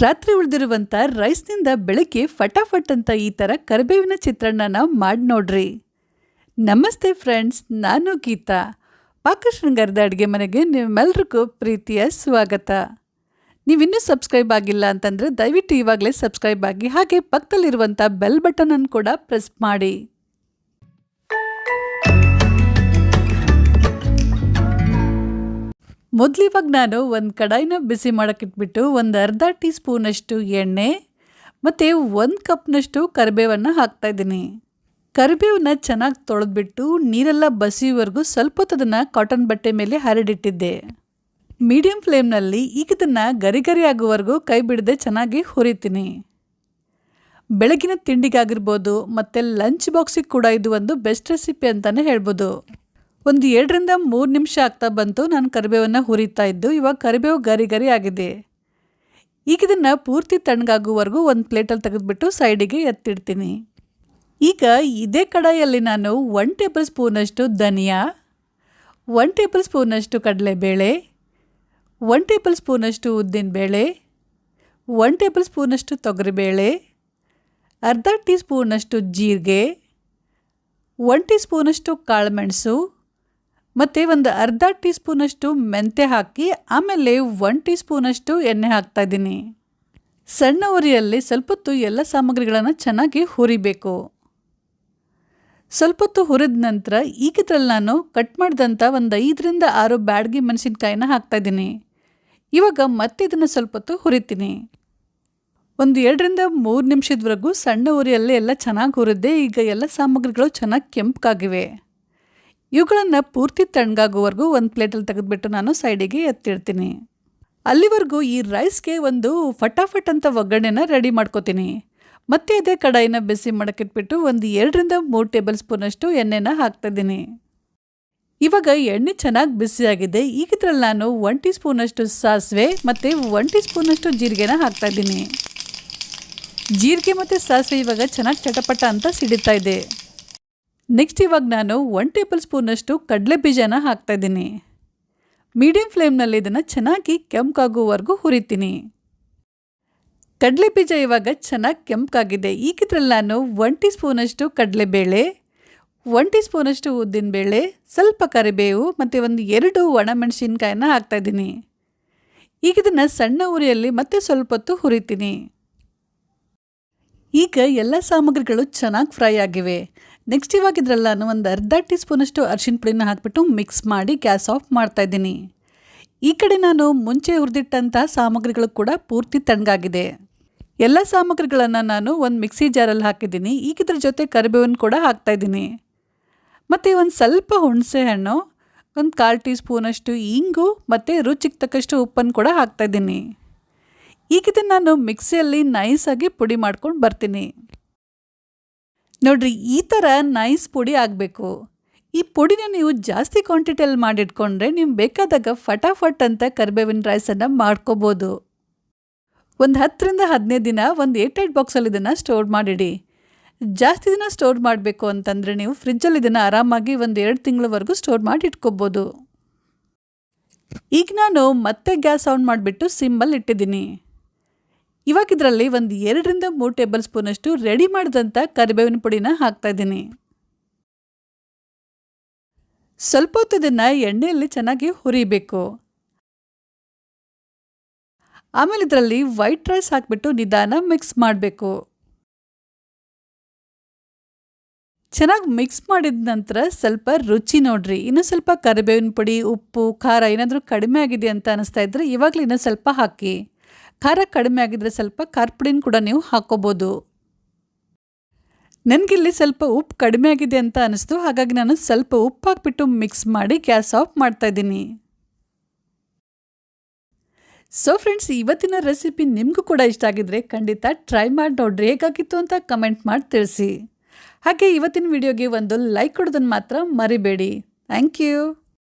ರಾತ್ರಿ ಉಳಿದಿರುವಂಥ ರೈಸ್ನಿಂದ ಬೆಳಗ್ಗೆ ಫಟಾಫಟ್ ಅಂತ ಈ ಥರ ಕರಿಬೇವಿನ ಚಿತ್ರಾನ್ನನ ಮಾಡಿ ನೋಡ್ರಿ. ನಮಸ್ತೆ ಫ್ರೆಂಡ್ಸ್, ನಾನು ಗೀತಾ. ಪಾಕಶೃಂಗಾರದ ಅಡುಗೆ ಮನೆಗೆ ನಿಮ್ಮೆಲ್ರಿಗೂ ಪ್ರೀತಿಯ ಸ್ವಾಗತ. ನೀವಿನ್ನೂ ಸಬ್ಸ್ಕ್ರೈಬ್ ಆಗಿಲ್ಲ ಅಂತಂದರೆ ದಯವಿಟ್ಟು ಇವಾಗಲೇ ಸಬ್ಸ್ಕ್ರೈಬ್ ಆಗಿ, ಹಾಗೆ ಪಕ್ಕದಲ್ಲಿರುವಂಥ ಬೆಲ್ ಬಟನನ್ನು ಕೂಡ ಪ್ರೆಸ್ ಮಾಡಿ. ಮೊದಲಿವಾಗ ನಾನು ಒಂದು ಕಡಾಯಿನ ಬಿಸಿ ಮಾಡೋಕ್ಕಿಟ್ಬಿಟ್ಟು ಒಂದು ಅರ್ಧ ಟೀ ಸ್ಪೂನಷ್ಟು ಎಣ್ಣೆ ಮತ್ತು 1 ಕಪ್ನಷ್ಟು ಕರಿಬೇವನ್ನು ಹಾಕ್ತಾಯಿದ್ದೀನಿ. ಕರಿಬೇವನ್ನ ಚೆನ್ನಾಗಿ ತೊಳೆದ್ಬಿಟ್ಟು ನೀರೆಲ್ಲ ಬಸಿಯುವವರೆಗೂ ಸ್ವಲ್ಪ ಹೊತ್ತದನ್ನು ಕಾಟನ್ ಬಟ್ಟೆ ಮೇಲೆ ಹರಡಿಟ್ಟಿದ್ದೆ. ಮೀಡಿಯಂ ಫ್ಲೇಮ್ನಲ್ಲಿ ಈಗ ಇದನ್ನು ಗರಿ ಗರಿ ಆಗುವವರೆಗೂ ಕೈ ಬಿಡದೆ ಚೆನ್ನಾಗಿ ಹುರಿತೀನಿ. ಬೆಳಗಿನ ತಿಂಡಿಗಾಗಿರ್ಬೋದು ಮತ್ತು ಲಂಚ್ ಬಾಕ್ಸಿಗೆ ಕೂಡ ಇದು ಒಂದು ಬೆಸ್ಟ್ ರೆಸಿಪಿ ಅಂತಲೇ ಹೇಳ್ಬೋದು. ಒಂದು 2 ರಿಂದ 3 ನಿಮಿಷ ಆಗ್ತಾ ಬಂತು ನಾನು ಕರಿಬೇವನ್ನು ಹುರಿತಾ ಇದ್ದು. ಇವಾಗ ಕರಿಬೇವು ಗರಿ ಗರಿ ಆಗಿದೆ. ಈಗ ಇದನ್ನು ಪೂರ್ತಿ ತಣ್ಣಗಾಗುವವರೆಗೂ ಒಂದು ಪ್ಲೇಟಲ್ಲಿ ತೆಗೆದುಬಿಟ್ಟು ಸೈಡಿಗೆ ಎತ್ತಿಡ್ತೀನಿ. ಈಗ ಇದೇ ಕಡಾಯಲ್ಲಿ ನಾನು 1 ಟೇಬಲ್ ಸ್ಪೂನಷ್ಟು ಧನಿಯಾ, 1 ಟೇಬಲ್ ಸ್ಪೂನಷ್ಟು ಕಡಲೆಬೇಳೆ, 1 ಟೇಬಲ್ ಸ್ಪೂನಷ್ಟು ಉದ್ದಿನಬೇಳೆ, 1 ಟೇಬಲ್ ಸ್ಪೂನಷ್ಟು ತೊಗರಿಬೇಳೆ, ಅರ್ಧ ಟೀ ಸ್ಪೂನಷ್ಟು ಜೀರಿಗೆ, 1 ಟೀ ಸ್ಪೂನಷ್ಟು ಕಾಳುಮೆಣಸು ಮತ್ತು ಒಂದು ಅರ್ಧ ಟೀ ಸ್ಪೂನಷ್ಟು ಮೆಂತ್ಯ ಹಾಕಿ, ಆಮೇಲೆ 1 ಟೀ ಸ್ಪೂನಷ್ಟು ಎಣ್ಣೆ ಹಾಕ್ತಾಯಿದ್ದೀನಿ. ಸಣ್ಣ ಉರಿಯಲ್ಲಿ ಸ್ವಲ್ಪ ಹೊತ್ತು ಎಲ್ಲ ಸಾಮಗ್ರಿಗಳನ್ನು ಚೆನ್ನಾಗಿ ಹುರಿಬೇಕು. ಸ್ವಲ್ಪ ಹೊತ್ತು ಹುರಿದ ನಂತರ ಈಗ ಇದರಲ್ಲಿ ನಾನು ಕಟ್ ಮಾಡಿದಂಥ ಒಂದು 5 ರಿಂದ 6 ಬ್ಯಾಡಗಿ ಮೆಣಸಿನ್ಕಾಯಿನ ಹಾಕ್ತಾಯಿದ್ದೀನಿ. ಇವಾಗ ಮತ್ತೆ ಇದನ್ನು ಸ್ವಲ್ಪ ಹೊತ್ತು ಹುರಿತೀನಿ. ಒಂದು 2 ರಿಂದ 3 ನಿಮಿಷದವರೆಗೂ ಸಣ್ಣ ಉರಿಯಲ್ಲಿ ಎಲ್ಲ ಚೆನ್ನಾಗಿ ಹುರಿದೆ. ಈಗ ಎಲ್ಲ ಸಾಮಗ್ರಿಗಳು ಚೆನ್ನಾಗಿ ಕೆಂಪಗಾಗಿವೆ. ಇವುಗಳನ್ನು ಪೂರ್ತಿ ತಣ್ಣಗಾಗುವವರೆಗೂ ಒಂದು ಪ್ಲೇಟಲ್ಲಿ ತೆಗೆದುಬಿಟ್ಟು ನಾನು ಸೈಡಿಗೆ ಎತ್ತಿಡ್ತೀನಿ. ಅಲ್ಲಿವರೆಗೂ ಈ ರೈಸ್ಗೆ ಒಂದು ಫಟಾಫಟ್ ಅಂತ ಒಗ್ಗರಣೆನ ರೆಡಿ ಮಾಡ್ಕೋತೀನಿ. ಮತ್ತೆ ಇದೇ ಕಡಾಯಿನ ಬಿಸಿ ಮಾಡೋಕ್ಕಿಟ್ಬಿಟ್ಟು ಒಂದು 2 ರಿಂದ 3 ಟೇಬಲ್ ಸ್ಪೂನಷ್ಟು ಎಣ್ಣೆನ ಹಾಕ್ತಾಯಿದ್ದೀನಿ. ಇವಾಗ ಎಣ್ಣೆ ಚೆನ್ನಾಗಿ ಬಿಸಿಯಾಗಿದೆ. ಈಗ ಇದರಲ್ಲಿ ನಾನು 1 ಟೀ ಸ್ಪೂನಷ್ಟು ಸಾಸಿವೆ ಮತ್ತು 1 ಟೀ ಸ್ಪೂನಷ್ಟು ಜೀರಿಗೆನ ಹಾಕ್ತಾಯಿದ್ದೀನಿ. ಜೀರಿಗೆ ಮತ್ತು ಸಾಸಿವೆ ಇವಾಗ ಚೆನ್ನಾಗಿ ಚಟಪಟ ಅಂತ ಸಿಡಿತಾ ಇದೆ. ನೆಕ್ಸ್ಟ್ ಇವಾಗ ನಾನು 1 ಟೇಬಲ್ ಸ್ಪೂನಷ್ಟು ಕಡಲೆ ಬೀಜನ ಹಾಕ್ತಾಯಿದ್ದೀನಿ. ಮೀಡಿಯಂ ಫ್ಲೇಮ್ನಲ್ಲಿ ಇದನ್ನು ಚೆನ್ನಾಗಿ ಕೆಂಪಾಗುವವರೆಗೂ ಹುರಿತೀನಿ. ಕಡಲೆ ಬೀಜ ಇವಾಗ ಚೆನ್ನಾಗಿ ಕೆಂಪಾಗಿದೆ. ಈಗ ಇದರಲ್ಲಿ ನಾನು 1 ಟೀ ಸ್ಪೂನಷ್ಟು ಕಡಲೆಬೇಳೆ, 1 ಟೀ ಸ್ಪೂನಷ್ಟು ಉದ್ದಿನಬೇಳೆ, ಸ್ವಲ್ಪ ಕರಿಬೇವು ಮತ್ತು ಒಂದು 2 ಒಣಮೆಣಸಿನ್ಕಾಯಿನ ಹಾಕ್ತಾಯಿದ್ದೀನಿ. ಈಗ ಇದನ್ನು ಸಣ್ಣ ಉರಿಯಲ್ಲಿ ಮತ್ತೆ ಸ್ವಲ್ಪ ಹೊತ್ತು ಹುರಿತೀನಿ. ಈಗ ಎಲ್ಲ ಸಾಮಗ್ರಿಗಳು ಚೆನ್ನಾಗಿ ಫ್ರೈ ಆಗಿವೆ. ನೆಕ್ಸ್ಟ್ ಇವಾಗ ಇದರಲ್ಲಿ ನಾನು ಒಂದು ಅರ್ಧ ಟೀ ಸ್ಪೂನಷ್ಟು ಅರಿಶಿನ ಪುಡಿನ ಹಾಕಿಬಿಟ್ಟು ಮಿಕ್ಸ್ ಮಾಡಿ ಗ್ಯಾಸ್ ಆಫ್ ಮಾಡ್ತಾಯಿದ್ದೀನಿ. ಈ ಕಡೆ ನಾನು ಮುಂಚೆ ಹುರಿದಿಟ್ಟಂಥ ಸಾಮಗ್ರಿಗಳು ಕೂಡ ಪೂರ್ತಿ ತಣ್ಣಗಾಗಿದೆ. ಎಲ್ಲ ಸಾಮಗ್ರಿಗಳನ್ನು ನಾನು ಒಂದು ಮಿಕ್ಸಿ ಜಾರಲ್ಲಿ ಹಾಕಿದ್ದೀನಿ. ಈಗ ಇದ್ರ ಜೊತೆ ಕರಿಬೇವನ್ನು ಕೂಡ ಹಾಕ್ತಾಯಿದ್ದೀನಿ. ಮತ್ತು ಒಂದು ಸ್ವಲ್ಪ ಹುಣಸೆ ಹಣ್ಣು, ಒಂದು 1/4 ಟೀ ಸ್ಪೂನಷ್ಟು ಇಂಗು ಮತ್ತು ರುಚಿಗೆ ತಕ್ಕಷ್ಟು ಉಪ್ಪನ್ನು ಕೂಡ ಹಾಕ್ತಾಯಿದ್ದೀನಿ. ಈಗ ಇದನ್ನು ನಾನು ಮಿಕ್ಸಿಯಲ್ಲಿ ನೈಸಾಗಿ ಪುಡಿ ಮಾಡ್ಕೊಂಡು ಬರ್ತೀನಿ. ನೋಡಿರಿ, ಈ ಥರ ನೈಸ್ ಪುಡಿ ಆಗಬೇಕು. ಈ ಪುಡಿನ ನೀವು ಜಾಸ್ತಿ ಕ್ವಾಂಟಿಟಿಯಲ್ಲಿ ಮಾಡಿಟ್ಕೊಂಡ್ರೆ ನಿಮ್ಗೆ ಬೇಕಾದಾಗ ಫಟಾಫಟ್ ಅಂತ ಕರಿಬೇವಿನ ರೈಸನ್ನು ಮಾಡ್ಕೋಬೋದು. ಒಂದು 10 ರಿಂದ 15 ದಿನ ಒಂದು ಏರ್ಟೈಟ್ ಬಾಕ್ಸಲ್ಲಿ ಇದನ್ನು ಸ್ಟೋರ್ ಮಾಡಿಡಿ. ಜಾಸ್ತಿ ದಿನ ಸ್ಟೋರ್ ಮಾಡಬೇಕು ಅಂತಂದರೆ ನೀವು ಫ್ರಿಜ್ಜಲ್ಲಿ ಇದನ್ನು ಆರಾಮಾಗಿ ಒಂದು 2 ತಿಂಗಳವರೆಗೂ ಸ್ಟೋರ್ ಮಾಡಿ ಇಟ್ಕೋಬೋದು. ಈಗ ನಾನು ಮತ್ತೆ ಗ್ಯಾಸ್ ಆನ್ ಮಾಡಿಬಿಟ್ಟು ಸಿಮ್ಮಲ್ಲಿ ಇಟ್ಟಿದ್ದೀನಿ. ಇವಾಗ ಇದರಲ್ಲಿ ಒಂದು 2 ರಿಂದ 3 ಟೇಬಲ್ ಸ್ಪೂನಷ್ಟು ರೆಡಿ ಮಾಡಿದಂಥ ಕರಿಬೇವಿನ ಪುಡಿನ ಹಾಕ್ತಾಯಿದ್ದೀನಿ. ಸ್ವಲ್ಪ ಹೊತ್ತು ಇದನ್ನು ಎಣ್ಣೆಯಲ್ಲಿ ಚೆನ್ನಾಗಿ ಹುರಿಬೇಕು. ಆಮೇಲೆ ಇದರಲ್ಲಿ ವೈಟ್ ರೈಸ್ ಹಾಕಿಬಿಟ್ಟು ನಿಧಾನ ಮಿಕ್ಸ್ ಮಾಡಬೇಕು. ಚೆನ್ನಾಗಿ ಮಿಕ್ಸ್ ಮಾಡಿದ ನಂತರ ಸ್ವಲ್ಪ ರುಚಿ ನೋಡ್ರಿ, ಇನ್ನೂ ಸ್ವಲ್ಪ ಕರಿಬೇವಿನ ಪುಡಿ, ಉಪ್ಪು, ಖಾರ ಏನಾದರೂ ಕಡಿಮೆ ಆಗಿದೆ ಅಂತ ಅನಿಸ್ತಾ ಇದ್ದರೆ ಇವಾಗಲೇ ಇನ್ನೂ ಸ್ವಲ್ಪ ಹಾಕಿ. ಖಾರ ಕಡಿಮೆ ಆಗಿದ್ರೆ ಸ್ವಲ್ಪ ಖಾರ ಪುಡಿನ ಕೂಡ ನೀವು ಹಾಕ್ಕೋಬೋದು. ನನಗಿಲ್ಲಿ ಸ್ವಲ್ಪ ಉಪ್ಪು ಕಡಿಮೆ ಆಗಿದೆ ಅಂತ ಅನಿಸ್ತು, ಹಾಗಾಗಿ ನಾನು ಸ್ವಲ್ಪ ಉಪ್ಪು ಹಾಕ್ಬಿಟ್ಟು ಮಿಕ್ಸ್ ಮಾಡಿ ಗ್ಯಾಸ್ ಆಫ್ ಮಾಡ್ತಾಯಿದ್ದೀನಿ. ಸೊ ಫ್ರೆಂಡ್ಸ್, ಇವತ್ತಿನ ರೆಸಿಪಿ ನಿಮಗೂ ಕೂಡ ಇಷ್ಟ ಆಗಿದ್ರೆ ಖಂಡಿತ ಟ್ರೈ ಮಾಡಿ ನೋಡ್ರಿ. ಹೇಗಾಗಿತ್ತು ಅಂತ ಕಮೆಂಟ್ ಮಾಡಿ ತಿಳಿಸಿ. ಹಾಗೆ ಇವತ್ತಿನ ವಿಡಿಯೋಗೆ ಒಂದು ಲೈಕ್ ಕೊಡೋದನ್ನು ಮಾತ್ರ ಮರಿಬೇಡಿ. Thank you.